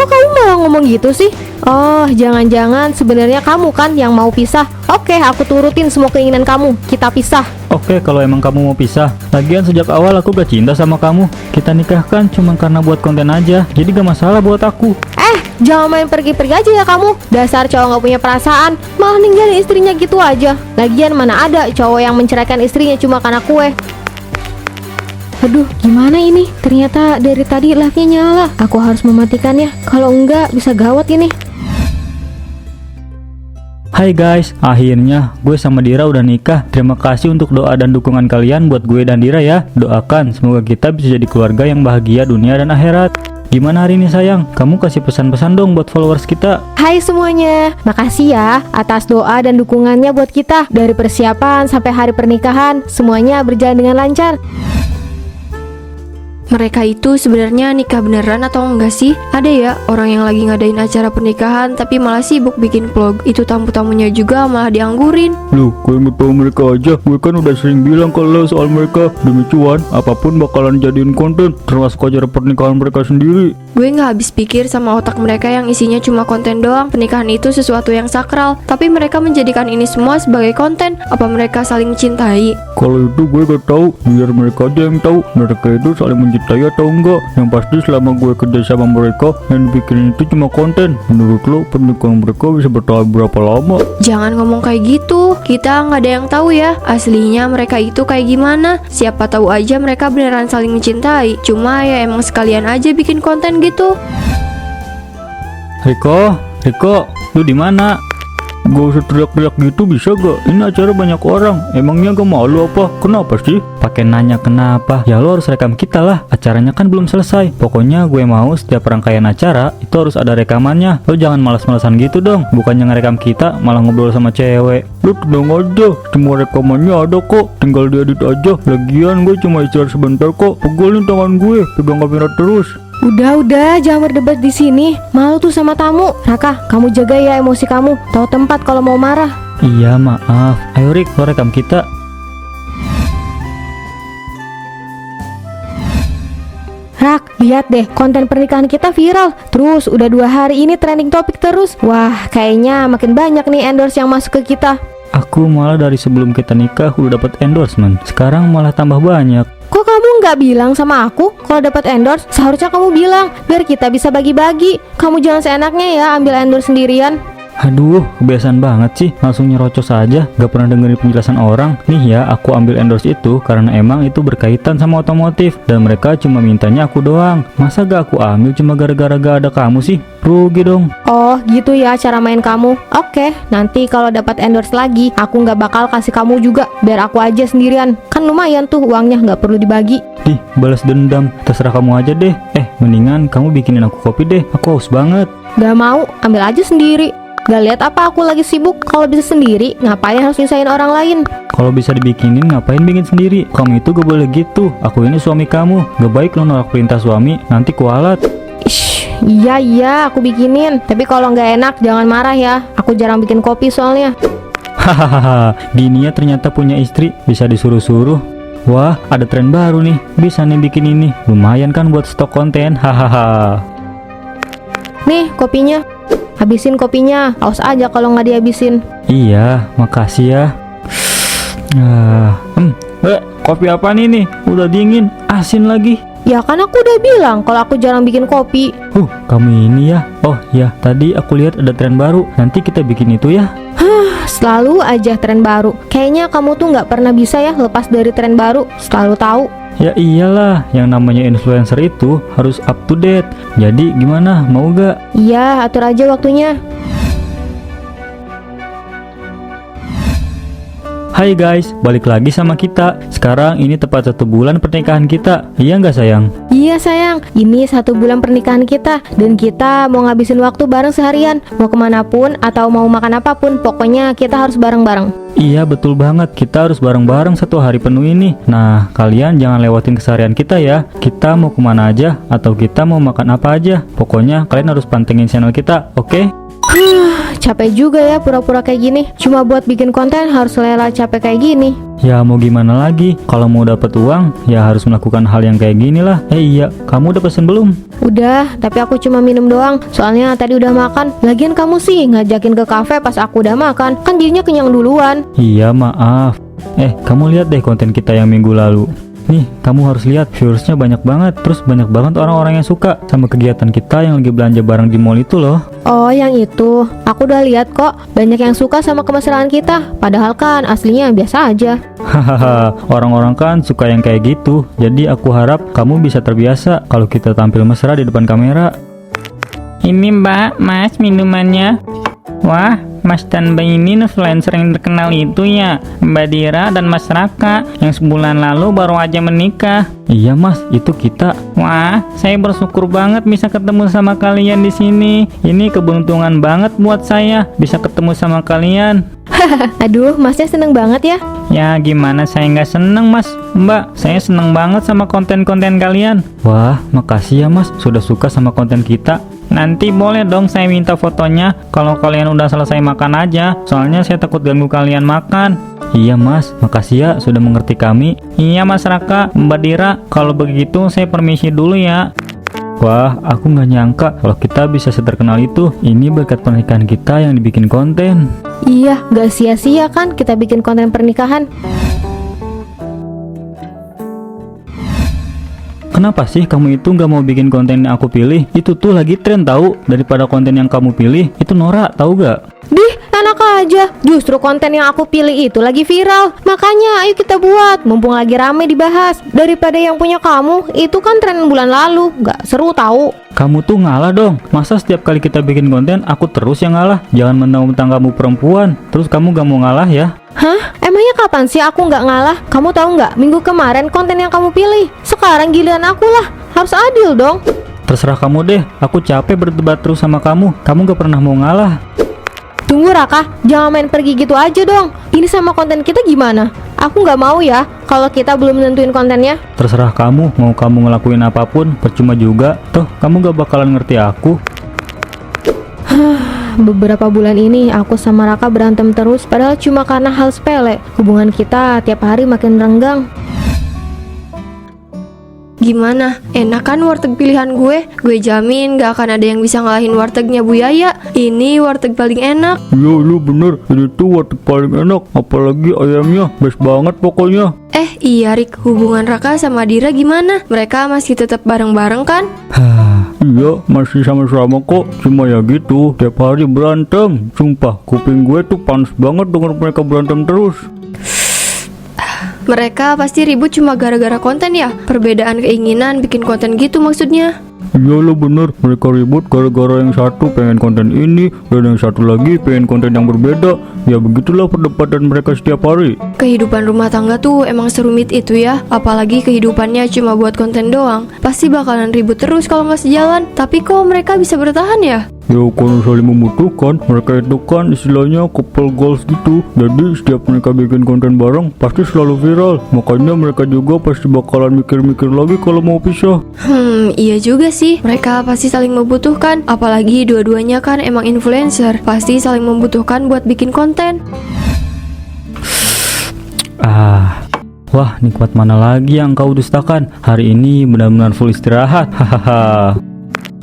Kok kamu malah ngomong gitu sih? Oh, jangan-jangan sebenarnya kamu kan yang mau pisah. Oke, aku turutin semua keinginan kamu. Kita pisah. Oke, kalau emang kamu mau pisah. Lagian sejak awal aku gak cinta sama kamu. Kita nikah kan cuma karena buat konten aja. Jadi gak masalah buat aku. Jangan main pergi-pergi aja ya kamu. Dasar cowok gak punya perasaan, malah ninggalin istrinya gitu aja. Lagian mana ada cowok yang menceraikan istrinya cuma karena kue. Aduh, gimana ini? Ternyata dari tadi live-nya nyala. Aku harus mematikannya. Kalau enggak bisa gawat ini. Hai guys, akhirnya gue sama Dira udah nikah. Terima kasih untuk doa dan dukungan kalian buat gue dan Dira ya. Doakan semoga kita bisa jadi keluarga yang bahagia dunia dan akhirat. Gimana hari ini sayang? Kamu kasih pesan-pesan dong buat followers kita. Hai semuanya, makasih ya atas doa dan dukungannya buat kita. Dari persiapan sampai hari pernikahan, semuanya berjalan dengan lancar. Mereka itu sebenarnya nikah beneran atau enggak sih? Ada ya orang yang lagi ngadain acara pernikahan tapi malah sibuk bikin vlog. Itu tamu-tamunya juga malah dianggurin. Loh, gue nggak tahu mereka aja. Gue kan udah sering bilang kalau soal mereka. Demi cuan, apapun bakalan jadiin konten, termasuk acara pernikahan mereka sendiri. Gue nggak habis pikir sama otak mereka yang isinya cuma konten doang. Pernikahan itu sesuatu yang sakral, tapi mereka menjadikan ini semua sebagai konten. Apa mereka saling mencintai? Kalau itu gue gak tahu, biar mereka aja yang tahu mereka itu saling mencintai atau enggak. Yang pasti selama gue kerja sama mereka, yang dibikin itu cuma konten. Menurut lo pernikahan mereka bisa bertahan berapa lama? Jangan ngomong kayak gitu. Kita nggak ada yang tahu ya aslinya mereka itu kayak gimana. Siapa tahu aja mereka beneran saling mencintai. Cuma ya emang sekalian aja bikin konten gitu. Riko, lu di mana? Gak usah teriak-teriak gitu bisa gak? Ini acara banyak orang. Emangnya gak malu apa? Kenapa sih? Pakai nanya kenapa? Ya lo harus rekam kita lah. Acaranya kan belum selesai. Pokoknya gue mau setiap rangkaian acara itu harus ada rekamannya. Lo jangan malas-malasan gitu dong. Bukannya ngerekam kita malah ngobrol sama cewek. Lo tenang aja, semua rekamannya ada kok. Tinggal diedit aja. Lagian gue cuma istirahat sebentar kok. Pegolin tangan gue, pegang kamera terus. Udah, jangan berdebat di sini. Malu tuh sama tamu. Raka, kamu jaga ya emosi kamu. Tahu tempat kalau mau marah. Iya maaf. Ayo Rik, lo rekam kita. Rak, lihat deh, konten pernikahan kita viral. Terus udah 2 hari ini trending topik terus. Wah, kayaknya makin banyak nih endorse yang masuk ke kita. Aku malah dari sebelum kita nikah udah dapat endorsement. Sekarang malah tambah banyak. Kok kamu nggak bilang sama aku kalau dapat endorse? Seharusnya kamu bilang biar kita bisa bagi-bagi. Kamu jangan seenaknya ya ambil endorse sendirian. Aduh, kebiasaan banget sih, langsung nyerocos aja, gak pernah dengerin penjelasan orang. Nih ya, aku ambil endorse itu karena emang itu berkaitan sama otomotif. Dan mereka cuma mintanya aku doang. Masa gak aku ambil cuma gara-gara gak ada kamu sih? Rugi dong. Oh gitu ya cara main kamu. Oke, nanti kalau dapat endorse lagi aku nggak bakal kasih kamu juga. Biar aku aja sendirian. Kan lumayan tuh uangnya, nggak perlu dibagi. Ih, balas dendam. Terserah kamu aja deh. Mendingan kamu bikinin aku kopi deh. Aku haus banget. Gak mau, ambil aja sendiri. Gak lihat apa aku lagi sibuk? Kalau bisa sendiri, ngapain harus nyusahin orang lain? Kalau bisa dibikinin, ngapain bikin sendiri? Kamu itu gak boleh gitu. Aku ini suami kamu. Gak baik lo nolak perintah suami, nanti kualat. Iya, aku bikinin. Tapi kalau nggak enak, jangan marah ya. Aku jarang bikin kopi soalnya. Hahaha, Dinia ternyata punya istri, bisa disuruh-suruh. Wah, ada tren baru nih. Bisa nih bikin ini. Lumayan kan buat stok konten. Hahaha. Nih kopinya. Habisin kopinya, awas aja kalau nggak dihabisin. Iya, makasih ya. Kopi apa nih? Udah dingin, asin lagi. Ya kan aku udah bilang kalau aku jarang bikin kopi. Kamu ini ya. Oh ya, tadi aku lihat ada tren baru. Nanti kita bikin itu ya. Selalu aja tren baru. Kayaknya kamu tuh nggak pernah bisa ya lepas dari tren baru. Selalu tahu. Ya iyalah, yang namanya influencer itu harus up to date. Jadi gimana, mau gak? Iya, atur aja waktunya. Hai guys, balik lagi sama kita. Sekarang ini tepat 1 bulan pernikahan kita. Iya nggak sayang? Iya sayang, ini 1 bulan pernikahan kita. Dan kita mau ngabisin waktu bareng seharian. Mau kemanapun atau mau makan apapun, pokoknya kita harus bareng-bareng. Iya betul banget, kita harus bareng-bareng 1 hari penuh ini. Nah, kalian jangan lewatin keseharian kita ya. Kita mau kemana aja, atau kita mau makan apa aja. Pokoknya kalian harus pantengin channel kita, oke? Capek juga ya pura-pura kayak gini. Cuma buat bikin konten harus rela capek kayak gini. Ya mau gimana lagi, kalau mau dapat uang ya harus melakukan hal yang kayak gini lah. Iya, kamu udah pesen belum? Udah, tapi aku cuma minum doang. Soalnya tadi udah makan. Lagian kamu sih ngajakin ke kafe pas aku udah makan. Kan jadinya kenyang duluan. Iya maaf. Kamu lihat deh konten kita yang minggu lalu. Nih, kamu harus lihat, viewersnya banyak banget. Terus banyak banget orang-orang yang suka sama kegiatan kita yang lagi belanja barang di mall itu loh. Oh, yang itu. Aku udah lihat kok. Banyak yang suka sama kemesraan kita. Padahal kan aslinya biasa aja. Hahaha, orang-orang kan suka yang kayak gitu. Jadi aku harap kamu bisa terbiasa kalau kita tampil mesra di depan kamera. Ini Mbak, Mas minumannya. Wah, Mas dan Mbak ini influencer yang terkenal itu ya, Mbak Dira dan Mas Raka yang sebulan lalu baru aja menikah. Iya Mas, itu kita. Wah, saya bersyukur banget bisa ketemu sama kalian di sini. Ini keberuntungan banget buat saya bisa ketemu sama kalian. Aduh, Masnya seneng banget ya. Ya gimana saya nggak seneng Mas. Mbak, saya seneng banget sama konten-konten kalian. Wah, makasih ya Mas sudah suka sama konten kita. Nanti boleh dong saya minta fotonya kalau kalian udah selesai makan aja. Soalnya saya takut ganggu kalian makan. Iya Mas, makasih ya sudah mengerti kami. Iya Mas Raka, Mbak Dira, kalau begitu saya permisi dulu ya. Wah, aku nggak nyangka kalau kita bisa seterkenal itu. Ini berkat pernikahan kita yang dibikin konten. Iya, gak sia-sia kan kita bikin konten pernikahan. Kenapa sih kamu itu nggak mau bikin konten yang aku pilih? Itu tuh lagi tren tahu. Daripada konten yang kamu pilih, itu norak tahu gak? Dih, enak aja. Justru konten yang aku pilih itu lagi viral. Makanya ayo kita buat, mumpung lagi rame dibahas. Daripada yang punya kamu, itu kan tren bulan lalu. Gak seru tahu. Kamu tuh ngalah dong. Masa setiap kali kita bikin konten, aku terus yang ngalah? Jangan mentang-mentang kamu perempuan, terus kamu gak mau ngalah ya? Hah? Emangnya kapan sih aku nggak ngalah? Kamu tahu nggak? Minggu kemarin konten yang kamu pilih. Sekarang giliran aku lah. Harus adil dong. Terserah kamu deh. Aku capek berdebat terus sama kamu. Kamu gak pernah mau ngalah. Tunggu Raka, jangan main pergi gitu aja dong. Ini sama konten kita gimana? Aku nggak mau ya kalau kita belum nentuin kontennya. Terserah kamu. Mau kamu ngelakuin apapun, percuma juga. Toh kamu gak bakalan ngerti aku. Beberapa bulan ini aku sama Raka berantem terus. Padahal cuma karena hal sepele. Hubungan kita tiap hari makin renggang. Gimana? Enak kan warteg pilihan gue? Gue jamin gak akan ada yang bisa ngalahin wartegnya Bu Yaya. Ini warteg paling enak. Iya lu bener. Ini tuh warteg paling enak. Apalagi ayamnya best banget pokoknya. Iya Rik, hubungan Raka sama Dira gimana? Mereka masih tetap bareng-bareng kan? Iya, masih sama-sama kok. Cuma ya gitu, tiap hari berantem. Sumpah, kuping gue tuh panas banget denger mereka berantem terus. Mereka pasti ribut cuma gara-gara konten ya? Perbedaan keinginan bikin konten gitu maksudnya? Iya lo bener, mereka ribut gara-gara yang satu pengen konten ini dan yang satu lagi pengen konten yang berbeda. Ya begitulah perdebatan mereka setiap hari. Kehidupan rumah tangga tuh emang serumit itu ya. Apalagi kehidupannya cuma buat konten doang. Pasti bakalan ribut terus kalau nggak sejalan. Tapi kok mereka bisa bertahan ya? Ya kalau saling membutuhkan, mereka itu kan istilahnya couple goals gitu. Jadi setiap mereka bikin konten bareng pasti selalu viral. Makanya mereka juga pasti bakalan mikir-mikir lagi kalau mau pisah. Iya juga sih. Mereka pasti saling membutuhkan. Apalagi dua-duanya kan emang influencer. Pasti saling membutuhkan buat bikin konten. Wah, nikmat mana lagi yang kau dustakan? Hari ini benar-benar full istirahat. Hahaha.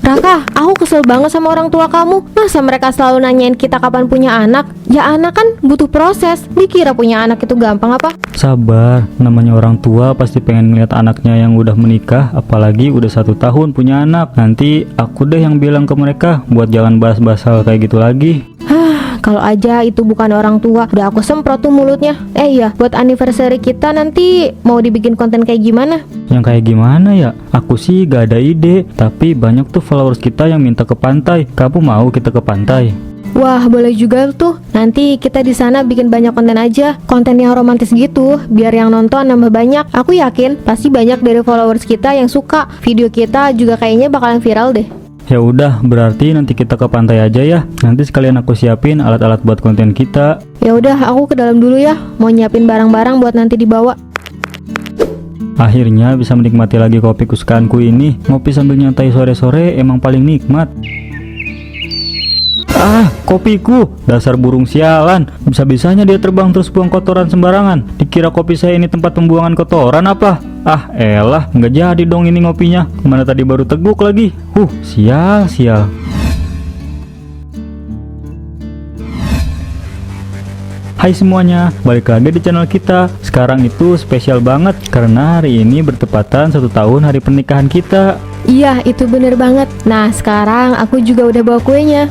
Raka, aku kesel banget sama orang tua kamu. Masa mereka selalu nanyain kita kapan punya anak? Ya anak kan butuh proses. Dikira punya anak itu gampang apa? Sabar, namanya orang tua pasti pengen ngeliat anaknya yang udah menikah. Apalagi udah 1 tahun punya anak. Nanti aku deh yang bilang ke mereka buat jangan bahas-bahas hal kayak gitu lagi. Kalau aja itu bukan orang tua, udah aku semprot tuh mulutnya. Iya, buat anniversary kita nanti mau dibikin konten kayak gimana? Yang kayak gimana ya? Aku sih gak ada ide. Tapi banyak tuh followers kita yang minta ke pantai. Kamu mau kita ke pantai? Wah, boleh juga tuh. Nanti kita di sana bikin banyak konten aja. Konten yang romantis gitu, biar yang nonton nambah banyak. Aku yakin pasti banyak dari followers kita yang suka. Video kita juga kayaknya bakalan viral deh. Ya udah, berarti nanti kita ke pantai aja ya. Nanti sekalian aku siapin alat-alat buat konten kita. Ya udah, aku ke dalam dulu ya. Mau nyiapin barang-barang buat nanti dibawa. Akhirnya bisa menikmati lagi kopi kesukaanku ini. Ngopi sambil nyantai sore-sore emang paling nikmat. Ah, kopiku. Dasar burung sialan. Bisa-bisanya dia terbang terus buang kotoran sembarangan. Dikira kopi saya ini tempat pembuangan kotoran apa? Ah, elah, nggak jadi dong ini ngopinya. Mana tadi baru teguk lagi. Sial. Hai semuanya, balik lagi di channel kita. Sekarang itu spesial banget karena hari ini bertepatan 1 tahun hari pernikahan kita. Iya, itu bener banget. Nah, sekarang aku juga udah bawa kuenya.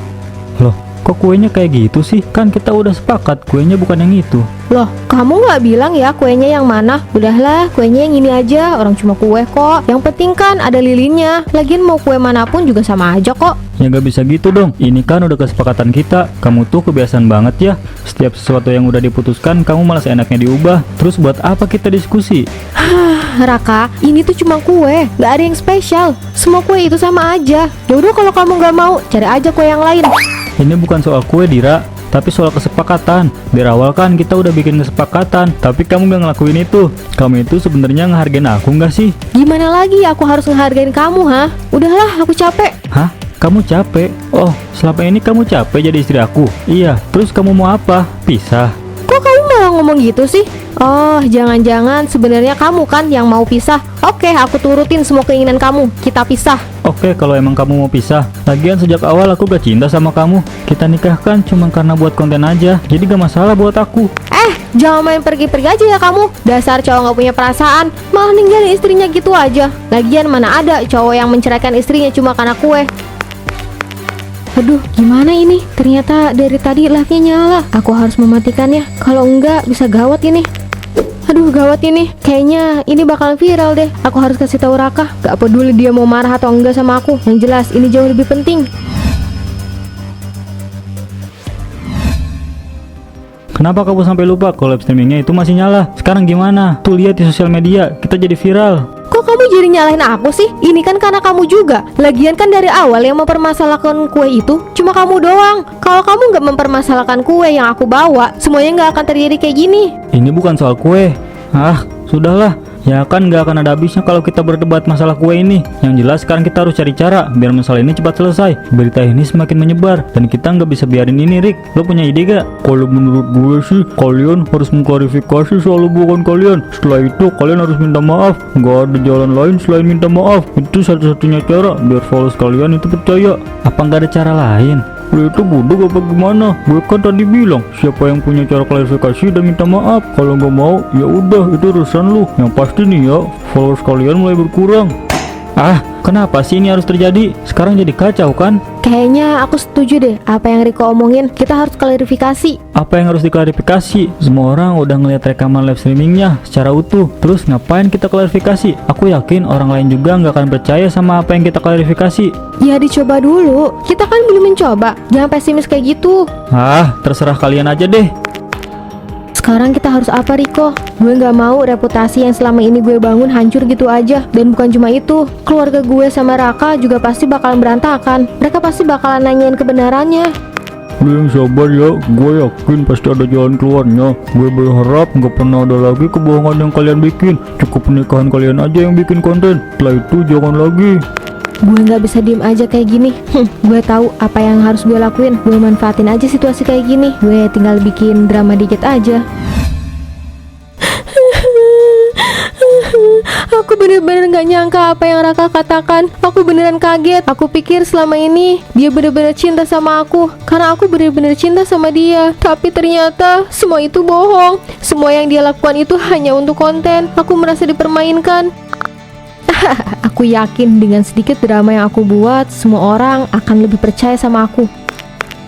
Loh, kok kuenya kayak gitu sih? Kan kita udah sepakat kuenya bukan yang itu. Loh, kamu nggak bilang ya kuenya yang mana? Udahlah, kuenya yang ini aja. Orang cuma kue kok. Yang penting kan ada lilinnya. Lagian mau kue manapun juga sama aja kok. Ya nggak bisa gitu dong. Ini kan udah kesepakatan kita. Kamu tuh kebiasaan banget ya. Setiap sesuatu yang udah diputuskan, kamu malah seenaknya diubah. Terus buat apa kita diskusi? Raka, ini tuh cuma kue. Nggak ada yang spesial. Semua kue itu sama aja. Yaudah kalau kamu nggak mau, cari aja kue yang lain. Ini bukan soal kue, Dira, tapi soal kesepakatan. Dari awal kan kita udah bikin kesepakatan, tapi kamu nggak ngelakuin itu. Kamu itu sebenarnya ngehargain aku nggak sih? Gimana lagi aku harus ngehargain kamu, ha? Udahlah, aku capek. Hah? Kamu capek? Oh, selama ini kamu capek jadi istri aku? Iya, terus kamu mau apa? Pisah? Kok kamu malah ngomong gitu sih? Oh, jangan-jangan sebenarnya kamu kan yang mau pisah. Oke, aku turutin semua keinginan kamu. Kita pisah. Oke, kalau emang kamu mau pisah. Lagian sejak awal aku udah cinta sama kamu. Kita nikah kan cuma karena buat konten aja. Jadi gak masalah buat aku. Jangan main pergi-pergi aja ya kamu. Dasar cowok gak punya perasaan. Malah ninggalin istrinya gitu aja. Lagian mana ada cowok yang menceraikan istrinya cuma karena kue. Aduh, gimana ini? Ternyata dari tadi live-nya nyala. Aku harus mematikannya. Kalau enggak bisa gawat ini. Aduh, gawat ini. Kayaknya ini bakalan viral deh. Aku harus kasih tahu Raka. Gak peduli dia mau marah atau enggak sama aku. Yang jelas ini jauh lebih penting. Kenapa kamu sampai lupa kalau live streamingnya itu masih nyala? Sekarang gimana? Tuh lihat di sosial media, kita jadi viral. Kok kamu jadi nyalahin aku sih? Ini kan karena kamu juga. Lagian kan dari awal yang mempermasalahkan kue itu cuma kamu doang. Kalau kamu nggak mempermasalahkan kue yang aku bawa, semuanya nggak akan terjadi kayak gini. Ini bukan soal kue. Ah, sudahlah. Ya kan nggak akan ada habisnya kalau kita berdebat masalah kue ini. Yang jelas sekarang kita harus cari cara biar masalah ini cepat selesai. Berita ini semakin menyebar dan kita nggak bisa biarin ini, Rick. Lo punya ide gak? Kalau menurut gue sih, kalian harus mengklarifikasi soal hubungan kalian. Setelah itu kalian harus minta maaf. Nggak ada jalan lain selain minta maaf. Itu satu-satunya cara biar followers kalian itu percaya. Apa nggak ada cara lain? Lo itu bodoh apa gimana? Gue kan tadi bilang siapa yang punya cara klarifikasi dan minta maaf. Kalau nggak mau, ya udah itu urusan lu. Yang pasti nih ya, followers kalian mulai berkurang. Ah, kenapa sih ini harus terjadi? Sekarang jadi kacau kan? Kayaknya aku setuju deh apa yang Riko omongin. Kita harus klarifikasi. Apa yang harus diklarifikasi? Semua orang udah ngeliat rekaman live streamingnya secara utuh. Terus ngapain kita klarifikasi? Aku yakin orang lain juga nggak akan percaya sama apa yang kita klarifikasi. Ya dicoba dulu. Kita kan belum mencoba. Jangan pesimis kayak gitu. Ah, terserah kalian aja deh. Sekarang kita harus apa, Riko? Gue gak mau reputasi yang selama ini gue bangun hancur gitu aja. Dan bukan cuma itu, keluarga gue sama Raka juga pasti bakalan berantakan. Mereka pasti bakalan nanyain kebenarannya. Lu yang sabar ya, gue yakin pasti ada jalan keluarnya. Gue berharap gak pernah ada lagi kebohongan yang kalian bikin. Cukup pernikahan kalian aja yang bikin konten. Setelah itu jangan lagi. Gue gak bisa diem aja kayak gini. Gue tahu apa yang harus gue lakuin. Gue manfaatin aja situasi kayak gini. Gue tinggal bikin drama dikit aja. Aku bener-bener gak nyangka apa yang Raka katakan. Aku beneran kaget. Aku pikir selama ini dia bener-bener cinta sama aku, karena aku bener-bener cinta sama dia. Tapi ternyata semua itu bohong. Semua yang dia lakukan itu hanya untuk konten. Aku merasa dipermainkan. Aku yakin dengan sedikit drama yang aku buat, semua orang akan lebih percaya sama aku.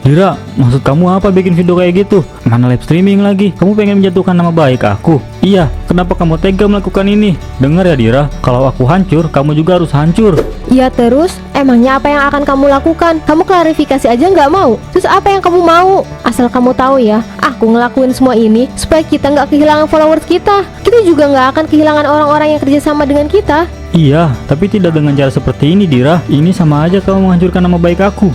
Dira, maksud kamu apa bikin video kayak gitu? Mana live streaming lagi? Kamu pengen menjatuhkan nama baik aku? Iya, kenapa kamu tega melakukan ini? Dengar ya Dira, kalau aku hancur, kamu juga harus hancur. Ya terus, emangnya apa yang akan kamu lakukan? Kamu klarifikasi aja nggak mau? Terus apa yang kamu mau? Asal kamu tahu ya, aku ngelakuin semua ini supaya kita nggak kehilangan followers kita. Kita juga nggak akan kehilangan orang-orang yang kerjasama dengan kita. Iya, tapi tidak dengan cara seperti ini Dira. Ini sama aja kamu menghancurkan nama baik aku.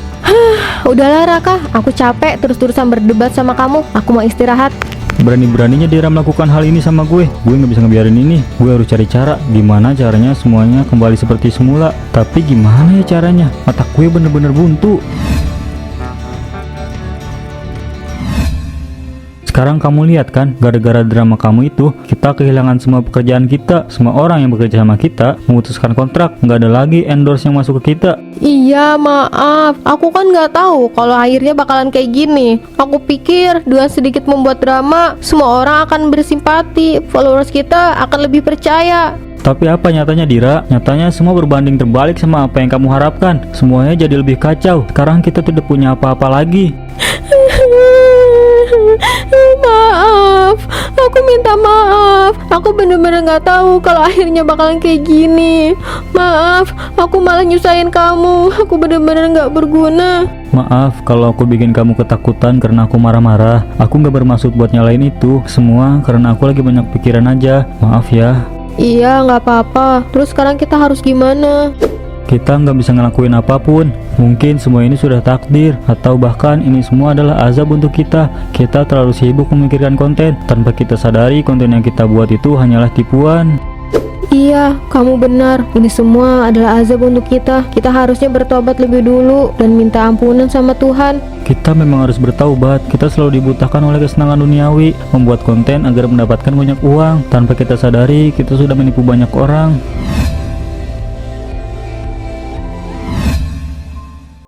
Udahlah Raka, aku capek terus-terusan berdebat sama kamu. Aku mau istirahat. Berani-beraninya Dira melakukan hal ini sama gue. Gue nggak bisa ngebiarin ini. Gue harus cari cara. Gimana caranya semuanya kembali seperti semula. Tapi gimana ya caranya? Mata gue bener-bener buntu. Sekarang kamu lihat kan, gara-gara drama kamu itu, kita kehilangan semua pekerjaan kita. Semua orang yang bekerja sama kita memutuskan kontrak, nggak ada lagi endorse yang masuk ke kita. Iya, maaf. Aku kan nggak tahu kalau akhirnya bakalan kayak gini. Aku pikir dengan sedikit membuat drama, semua orang akan bersimpati, followers kita akan lebih percaya. Tapi apa nyatanya, Dira? Nyatanya semua berbanding terbalik sama apa yang kamu harapkan. Semuanya jadi lebih kacau. Sekarang kita tidak punya apa-apa lagi. Maaf, aku minta maaf. Aku bener-bener nggak tahu kalau akhirnya bakalan kayak gini. Maaf, aku malah nyusahin kamu. Aku bener-bener nggak berguna. Maaf kalau aku bikin kamu ketakutan karena aku marah-marah. Aku nggak bermaksud buat nyalain itu. Semua karena aku lagi banyak pikiran aja. Maaf ya. Iya, nggak apa-apa. Terus sekarang kita harus gimana? Kita nggak bisa ngelakuin apapun. Mungkin semua ini sudah takdir, atau bahkan ini semua adalah azab untuk kita. Kita terlalu sibuk memikirkan konten, tanpa kita sadari konten yang kita buat itu hanyalah tipuan. Iya, kamu benar. Ini semua adalah azab untuk kita. Kita harusnya bertobat lebih dulu dan minta ampunan sama Tuhan. Kita memang harus bertaubat. Kita selalu dibutahkan oleh kesenangan duniawi, membuat konten agar mendapatkan banyak uang. Tanpa kita sadari, kita sudah menipu banyak orang.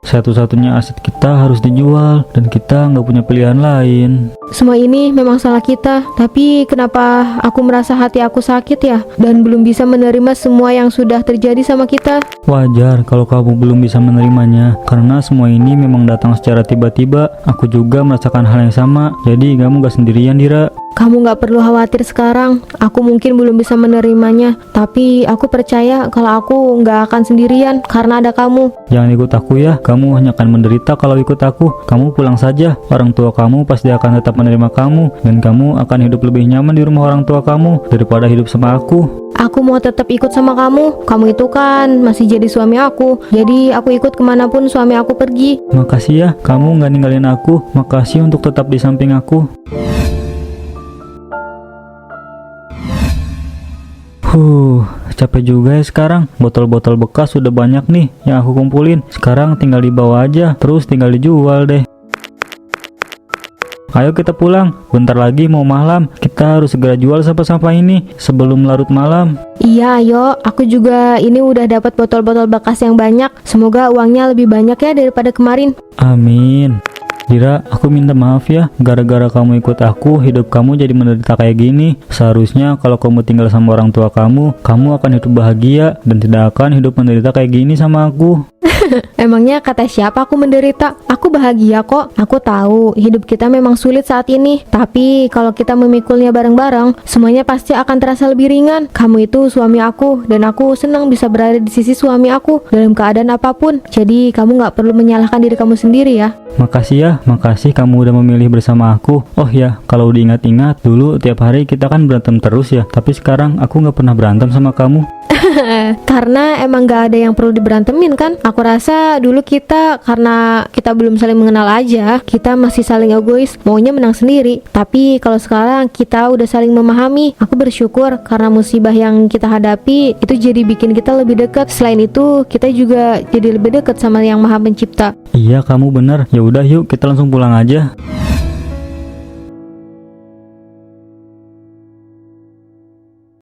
Satu-satunya aset kita harus dijual, dan kita nggak punya pilihan lain. Semua ini memang salah kita, tapi kenapa aku merasa hati aku sakit ya, dan belum bisa menerima semua yang sudah terjadi sama kita? Wajar kalau kamu belum bisa menerimanya, karena semua ini memang datang secara tiba-tiba. Aku juga merasakan hal yang sama, jadi kamu gak sendirian, Dira. Kamu gak perlu khawatir sekarang. Aku mungkin belum bisa menerimanya, tapi aku percaya kalau aku gak akan sendirian karena ada kamu. Jangan ikut aku ya, kamu hanya akan menderita kalau ikut aku. Kamu pulang saja, orang tua kamu pasti akan tetap menerima kamu, dan kamu akan hidup lebih nyaman di rumah orang tua kamu daripada hidup sama aku. Aku mau tetap ikut sama kamu. Kamu itu kan masih jadi suami aku, jadi aku ikut kemanapun suami aku pergi. Makasih ya, kamu gak ninggalin aku. Makasih untuk tetap di samping aku. Capek juga ya sekarang. Botol-botol bekas sudah banyak nih yang aku kumpulin. Sekarang tinggal dibawa aja, terus tinggal dijual deh. Ayo kita pulang, bentar lagi mau malam. Kita harus segera jual sampah-sampah ini sebelum larut malam. Iya, ayo. Aku juga ini udah dapat botol-botol bekas yang banyak. Semoga uangnya lebih banyak ya daripada kemarin. Amin. Dira, aku minta maaf ya, gara-gara kamu ikut aku, hidup kamu jadi menderita kayak gini. Seharusnya kalau kamu tinggal sama orang tua kamu akan hidup bahagia dan tidak akan hidup menderita kayak gini sama aku. Emangnya kata siapa aku menderita? Aku bahagia kok. Aku tahu hidup kita memang sulit saat ini, tapi kalau kita memikulnya bareng-bareng, semuanya pasti akan terasa lebih ringan. Kamu itu suami aku, dan aku senang bisa berada di sisi suami aku dalam keadaan apapun. Jadi kamu gak perlu menyalahkan diri kamu sendiri ya. Makasih ya, makasih kamu udah memilih bersama aku. Oh ya, kalau diingat-ingat, dulu tiap hari kita kan berantem terus ya. Tapi sekarang aku gak pernah berantem sama kamu. Karena emang gak ada yang perlu diberantemin kan. Aku rasa dulu kita, karena kita belum saling mengenal aja, kita masih saling egois, maunya menang sendiri. Tapi kalau sekarang kita udah saling memahami. Aku bersyukur karena musibah yang kita hadapi itu jadi bikin kita lebih dekat. Selain itu, kita juga jadi lebih dekat sama Yang Maha Pencipta. Iya, kamu bener. Ya udah yuk kita langsung pulang aja.